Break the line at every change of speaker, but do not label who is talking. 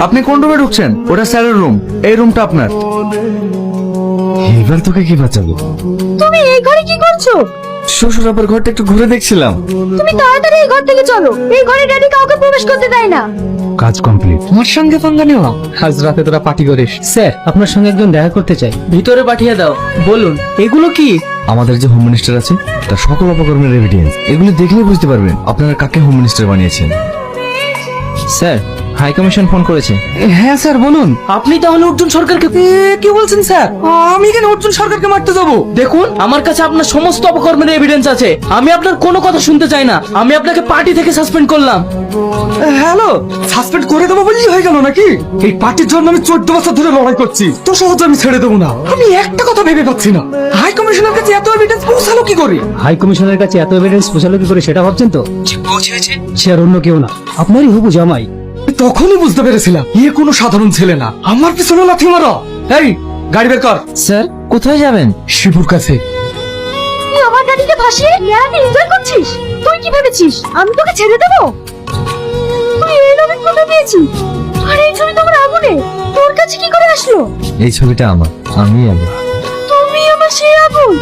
আপনি কোন রুমে ঢুকছেন? ওটা স্যারের রুম, এই রুমটা আপনার।
এবার তোকে কি বাঁচাবো?
তুমি এই ঘরে কি করছো?
শ্বশুর আবার ঘরটা একটু ঘুরে দেখছিলাম।
তুমি তাড়াতাড়ি এই ঘর থেকে চলো, এই ঘরে ড্যাডি কাউকে প্রবেশ করতে দেয় না।
কাজ কমপ্লিট।
আমার সঙ্গে পাঙ্গা নেওয়া?
আজ রাতে তোরা পার্টি করিস? স্যার, আপনার সঙ্গে একজন দেখা করতে চাই। ভিতরে পাঠিয়ে দাও। বলুন, এগুলো কি?
আমাদের যে হোম মিনিস্টার আছে তার সকল অপকর্মের এভিডেন্স, এগুলো দেখলেই বুঝতে পারবেন আপনারা কাকে হোম মিনিস্টার বানিয়েছেন।
স্যার, হাই কমিশন ফোন করেছে।
হ্যাঁ স্যার বলুন।
আপনি তাহলে অর্জুন সরকারকে
কি বলছেন স্যার? আমি কেন অর্জুন সরকারকে মারতে যাবো?
দেখুন, আমার কাছে আপনার সমস্ত অপকর্মের এভিডেন্স আছে। আমি আপনার কোনো কথা শুনতে চাই না। আমি আপনাকে পার্টি থেকে সাসপেন্ড করলাম।
হ্যালো, সাসপেন্ড করে দেবো বললেই হয়ে গেল নাকি? এই পার্টির জন্য আমি 14 বছর ধরে লড়াই করছি, তো সহজে আমি ছেড়ে দেবো না। আমি একটা কথা ভেবে পাচ্ছি না, হাই কমিশনের কাছে এত এভিডেন্স পৌঁছালো কি করে?
হাই কমিশনের কাছে এত এভিডেন্স পৌঁছালো কি করে সেটা ভাবছেন তো? সে আর অন্য কেউ না, আপনারই হবু জামাই।
তখনই বুঝতে পেরেছিলাম এ কোনো সাধারণ ছেলে না। আমার পিছনে লাথি মারো। এই গাড়ি বের কর।
স্যার, কোথায় যাবেন?
শিবুর কাছে।
তুই আমার ড্যাডিকে ভাসিয়ে মেলাতে এনজয় করছিস? তুই কি ভেবেছিস আমি তোকে ছেড়ে দেবো? তুই এই নবীন কোথায় পেয়েছিস? আর এই ছবি তোমার আগুনে তোর কাছে কি করে আসলো?
এই ছবিটা আমার, আমি আগে।
তুমি আমার সেই আগুন।